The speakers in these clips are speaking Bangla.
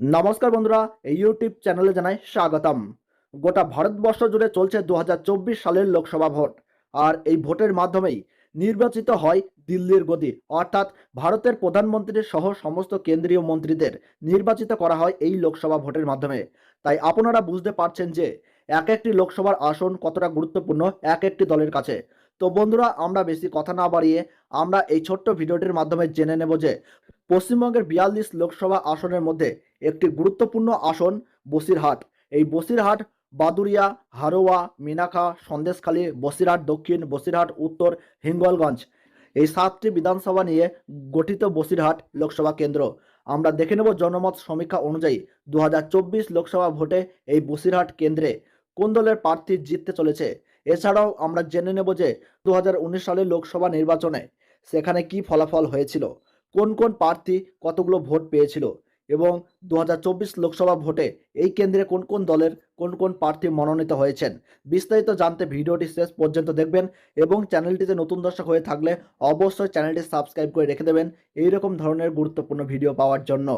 নমস্কার বন্ধুরা, এই ইউটিউব চ্যানেলে জানাই স্বাগতম। গোটা ভারতবর্ষ জুড়ে চলছে 2024 সালের লোকসভা ভোট। আর এই ভোটের মাধ্যমেই নির্বাচিত হয় দিল্লির গদি, অর্থাৎ ভারতের প্রধানমন্ত্রী সহ সমস্ত কেন্দ্রীয় মন্ত্রীদের নির্বাচিত করা হয় এই লোকসভা ভোটের মাধ্যমে। তাই আপনারা বুঝতে পারছেন যে এক একটি লোকসভার আসন কতটা গুরুত্বপূর্ণ এক একটি দলের কাছে। তো বন্ধুরা, আমরা বেশি কথা না বাড়িয়ে আমরা এই ছোট্ট ভিডিওটির মাধ্যমে জেনে নেব যে পশ্চিমবঙ্গের 42 লোকসভা আসনের মধ্যে একটি গুরুত্বপূর্ণ আসন বসিরহাট। এই বসিরহাট, বাদুরিয়া, হারোয়া, মিনাখা, সন্দেশখালী, বসিরহাট দক্ষিণ, বসিরহাট উত্তর, হিঙ্গলগঞ্জ, এই 7টি বিধানসভা নিয়ে গঠিত বসিরহাট লোকসভা কেন্দ্র। আমরা দেখে নেব জনমত সমীক্ষা অনুযায়ী 2024 লোকসভা ভোটে এই বসিরহাট কেন্দ্রে কোন দলের প্রার্থী জিততে চলেছে। এছাড়াও আমরা জেনে নেব যে 2019 সালের লোকসভা নির্বাচনে সেখানে কি ফলাফল হয়েছিল, কোন কোন প্রার্থী কতগুলো ভোট পেয়েছিল, এবং 2024 লোকসভা ভোটে এই কেন্দ্রে কোন কোন দলের কোন কোন প্রার্থী মনোনীত হয়েছেন। বিস্তারিত জানতে ভিডিওটি শেষ পর্যন্ত দেখবেন এবং চ্যানেলটিতে নতুন দর্শক হয়ে থাকলে অবশ্যই চ্যানেলটি সাবস্ক্রাইব করে রেখে দেবেন এইরকম ধরনের গুরুত্বপূর্ণ ভিডিও পাওয়ার জন্য।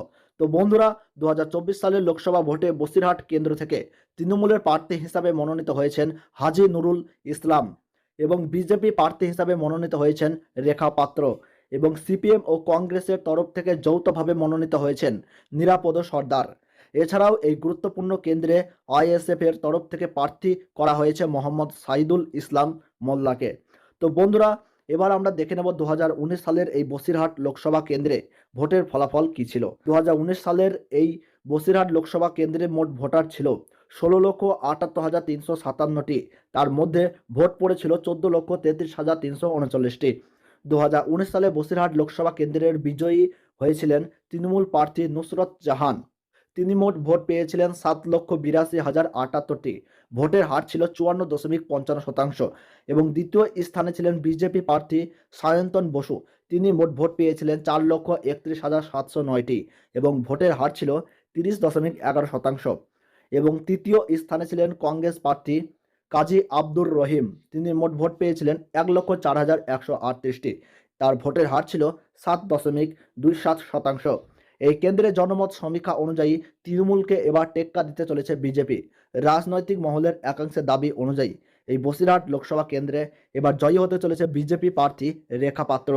তো বন্ধুরা, 2024 সালের লোকসভা ভোটে বসিরহাট কেন্দ্র থেকে তৃণমূলের প্রার্থী হিসাবে মনোনীত হয়েছেন হাজী নুরুল ইসলাম, এবং বিজেপি প্রার্থী হিসাবে মনোনীত হয়েছেন রেখা পাত্র, এবং সিপিএম ও কংগ্রেসের তরফ থেকে যৌথভাবে মনোনীত হয়েছেন নিরাপদ সর্দার। এছাড়াও এই গুরুত্বপূর্ণ কেন্দ্রে আইএসএফ এর তরফ থেকে প্রার্থী করা হয়েছে মোহাম্মদ সাইদুল ইসলাম মোল্লাকে। তো বন্ধুরা, এবার আমরা দেখে নেব 2019 সালের এই বসিরহাট লোকসভা কেন্দ্রে ভোটের ফলাফল কি ছিল। 2019 সালের এই বসিরহাট লোকসভা কেন্দ্রে মোট ভোটার ছিল 16,78,357টি। তার মধ্যে ভোট পড়েছিল 14,33,339টি। 2019 সালে বসিরহাট লোকসভা কেন্দ্রের বিজয়ী হয়েছিলেন তৃণমূল প্রার্থী নুসরত জাহান। তিনি মোট ভোট পেয়েছিলেন 7,82,078টি। ভোটের হার ছিল 54.55%। এবং দ্বিতীয় স্থানে ছিলেন বিজেপি প্রার্থী সায়ন্তন বসু। তিনি মোট ভোট পেয়েছিলেন 4,31,709টি এবং ভোটের হার ছিল 30.11%। এবং তৃতীয় স্থানে ছিলেন কংগ্রেস প্রার্থী কাজী আব্দুর রহিম। তিনি মোট ভোট পেয়েছিলেন 1,04,138টি। তার ভোটের হার ছিল 7.27%। এই কেন্দ্রে জনমত সমীক্ষা অনুযায়ী তৃণমূলকে এবার টেক্কা দিতে চলেছে বিজেপি। রাজনৈতিক মহলের একাংশের দাবি অনুযায়ী এই বসিরহাট লোকসভা কেন্দ্রে এবার জয়ী হতে চলেছে বিজেপি প্রার্থী রেখা পাত্র।